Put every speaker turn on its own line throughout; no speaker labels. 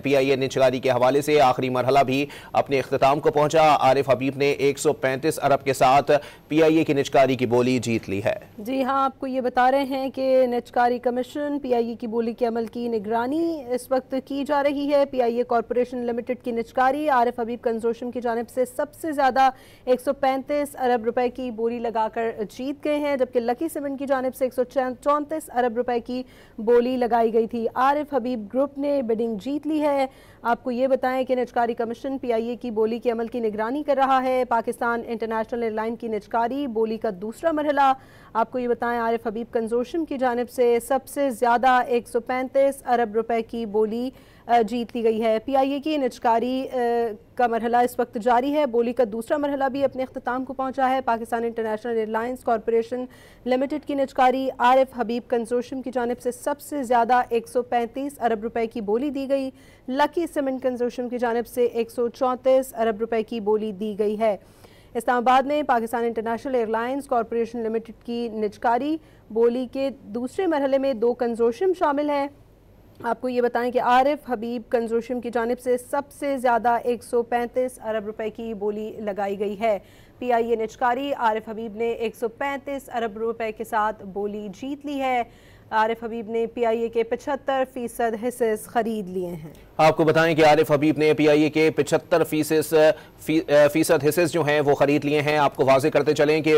PIA निजकारी के हवाले से आखिरी मरहला भी अपने इख्तिताम को पहुंचा। आरिफ हबीब ने 135 अरब के साथ PIA की निजकारी की बोली जीत ली है।
जी हाँ, आपको ये बता रहे हैं कि निजकारी कमीशन PIA की बोली के अमल की निगरानी इस वक्त की जा रही है। PIA कॉरपोरेशन लिमिटेड की निजकारी आरिफ हबीब कंसोर्शियम की जानिब से सबसे ज़्यादा 135 अरब रुपए की बोली लगाकर जीत गए हैं, जबकि लकी सीमेंट की जानिब से 134 अरब रुपए की बोली लगाई गई थी। आरिफ हबीब ग्रुप ने बिडिंग जीत ली है। आपको ये बताएं कि निजकारी कमीशन PIA की बोली के अमल की निगरानी कर रहा है। पाकिस्तान इंटरनेशनल एयरलाइन की निजकारी बोली का दूसरा मरहला, आपको ये बताएं आरिफ हबीब कंसोर्शियम की जानिब से सबसे ज़्यादा 135 अरब रुपए की बोली जीत ली गई है। PIA की निजकारी का मरहला इस वक्त जारी है। बोली का दूसरा मरहला भी अपने अख्तिताम को पहुंचा है। Pakistan international airlines corporation limited की निजकारी आरिफ हबीब कंसोर्शियम की जानिब से सबसे ज़्यादा 135 अरब रुपए की बोली दी गई। लकी सीमेंट कंसोर्शियम की जानिब से 134 अरब रुपए की बोली दी गई है। इस्लामाबाद में Pakistan international airlines corporation limited की निजकारी बोली के दूसरे मरहले में 2 कंसोर्शियम शामिल हैं। आपको ये बताएं कि आरिफ हबीब कंसोर्शियम की जानिब से सबसे ज़्यादा 135 अरब रुपए की बोली लगाई गई है। PIA निजकारी आरिफ हबीब ने 135 अरब रुपए के साथ बोली जीत ली है। आरिफ हबीब ने PIA के 75% हिस्से खरीद लिए हैं।
आपको बताएं कि आरिफ हबीब ने PIA के 75% हिस्से जो हैं वो खरीद लिए हैं। आपको वाज़ेह करते चलें कि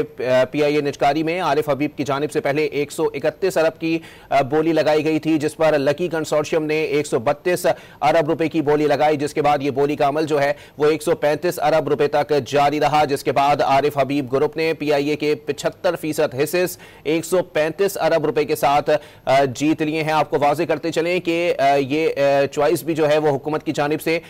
PIA निजकारी में आरिफ हबीब की जानिब से पहले 131 अरब की बोली लगाई गई थी, जिस पर लकी कंसोर्शियम ने 132 अरब रुपए की बोली लगाई, जिसके बाद ये बोली का अमल जो है वो 135 अरब रुपए तक जारी रहा, जिसके बाद आरिफ हबीब ग्रुप ने PIA के 75% हिस्से 135 अरब रुपए के साथ जीत लिए हैं। आपको वाज़ेह करते चलें कि ये चॉइस भी जो है वो हुकूमत की जानिब से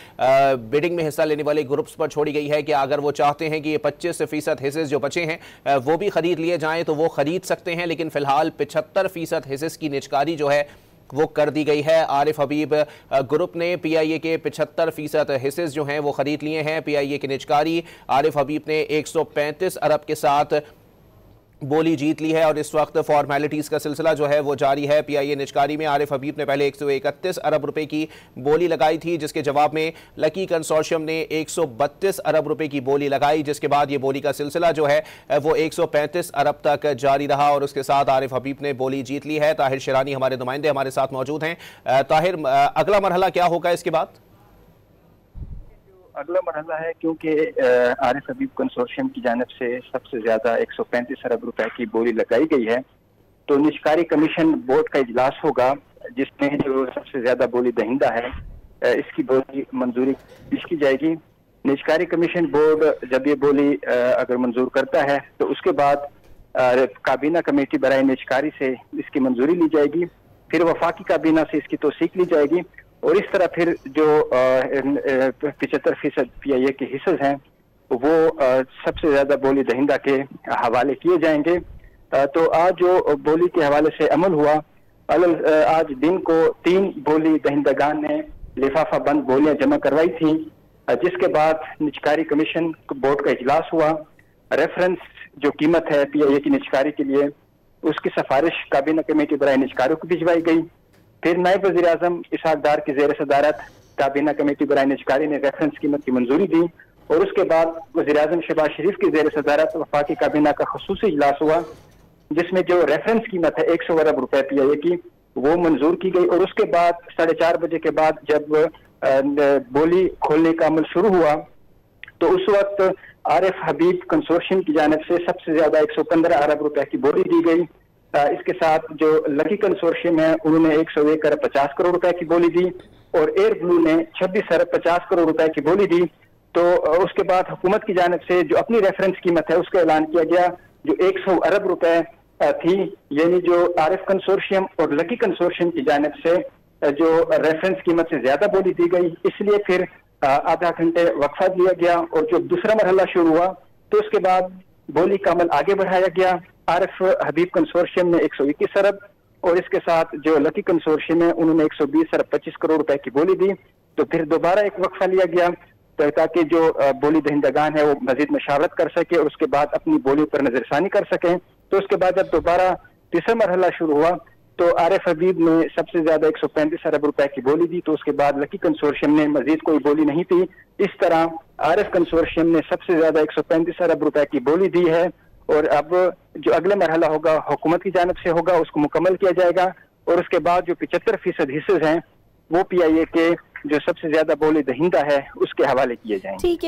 बिडिंग में हिस्सा लेने वाले ग्रुप्स पर छोड़ी गई है कि अगर वो चाहते हैं कि ये 25% हिस्से जो बचे हैं वो भी खरीद लिए जाएं तो वो खरीद सकते हैं, लेकिन फिलहाल 75% हिस्से की निजकारी जो है वो कर दी गई है। आरिफ हबीब ग्रुप ने PIA के 75% हिस्से जो हैं वो खरीद लिए हैं। PIA की निजकारी आरिफ हबीब ने 135 अरब के साथ बोली जीत ली है और इस वक्त फॉर्मेलिटीज़ का सिलसिला जो है वो जारी है। PIA निजकारी में आरिफ हबीब ने पहले 131 अरब रुपए की बोली लगाई थी, जिसके जवाब में लकी कंसोर्शियम ने 132 अरब रुपए की बोली लगाई, जिसके बाद ये बोली का सिलसिला जो है वो 135 अरब तक जारी रहा और उसके साथ आरिफ हबीब ने बोली जीत ली है। ताहिर शिरानी हमारे नुमाइंदे हमारे साथ मौजूद हैं। ताहिर, अगला मरहला क्या होगा इसके बाद?
अगला मरहला है, क्योंकि आरिफ हबीब कंसोर्शियम की जानिब से सबसे ज्यादा 135 अरब रुपए की बोली लगाई गई है, तो निजकारी कमीशन बोर्ड का इजलास होगा, जिसमें जो सबसे ज्यादा बोली दहिंदा है इसकी बोली मंजूरी पेश की जाएगी। निजकारी कमीशन बोर्ड जब ये बोली अगर मंजूर करता है तो उसके बाद काबीना कमेटी बराए निजकारी से इसकी मंजूरी ली जाएगी, फिर वफाकी काबीना से इसकी तौसीक ली जाएगी और इस तरह फिर जो 75% PIA के हिस्से हैं वो सबसे ज्यादा बोली दहिंदा के हवाले किए जाएंगे। तो आज जो बोली के हवाले से अमल हुआ, आज दिन को 3 बोली दहिंदगान ने लिफाफा बंद बोलियां जमा करवाई थी, जिसके बाद निजकारी कमीशन बोर्ड का इजलास हुआ। रेफरेंस जो कीमत है PIA की निजकारी के लिए उसकी सिफारिश काबीना कमेटी बराए निजकारियों को भिजवाई गई। फिर नायब वज़ीर आज़म इसहाक डार की ज़ेर सदारत काबीना कमेटी बराए निजकारी ने रेफरेंस कीमत की मंजूरी दी और उसके बाद वज़ीर आज़म शहबाज शरीफ की ज़ेर सदारत वफाकी काबीना का खुसूसी इजलास हुआ, जिसमें जो रेफरेंस कीमत है 100 अरब रुपए PIA की वो मंजूर की गई और उसके बाद 4:30 बजे के बाद जब बोली खोलने का अमल शुरू हुआ तो उस वक्त आरिफ हबीब कंसोर्शियम की जानिब से सबसे ज्यादा 115 अरब रुपए की बोली दी गई। इसके साथ जो लकी कंसोर्शियम है उन्होंने 101 अरब 50 करोड़ रुपए की बोली दी और एयर ब्लू ने 26 अरब 50 करोड़ रुपए की बोली दी। तो उसके बाद हुकूमत की जानिब से जो अपनी रेफरेंस कीमत है उसका ऐलान किया गया जो 100 अरब रुपए थी, यानी जो आरिफ कंसोर्शियम और लकी कंसोर्शियम की जानिब से जो रेफरेंस कीमत से ज्यादा बोली दी गई, इसलिए फिर आधा घंटे वक्फा दिया गया और जो दूसरा मरहला शुरू हुआ तो उसके बाद बोली का अमल आगे बढ़ाया गया। आरिफ हबीब कंसोर्शियम ने 121 अरब और इसके साथ जो लकी कंसोर्शियम है उन्होंने 120 अरब 25 करोड़ रुपए की बोली दी। तो फिर दोबारा एक वक्फा लिया गया ताकि जो बोली दहिंदगान है वो मजीद मशावरत कर सके और उसके बाद अपनी बोली पर नजरसानी कर सकें। तो उसके बाद जब दोबारा तीसरा मरहला शुरू हुआ तो आरिफ हबीब ने सबसे ज्यादा 135 अरब रुपए की बोली दी, तो उसके बाद लकी कंसोर्शियम ने मजीद कोई बोली नहीं थी। इस तरह आरिफ कंसोर्शियम ने सबसे ज्यादा 135 अरब रुपए की बोली दी है, और अब जो अगला मरहला होगा हुकूमत की जानिब से होगा, उसको मुकम्मल किया जाएगा, और उसके बाद जो 75% हिस्से हैं वो PIA के जो सबसे ज्यादा बोली दहिंदा है उसके हवाले किए जाएंगे।
ठीक है।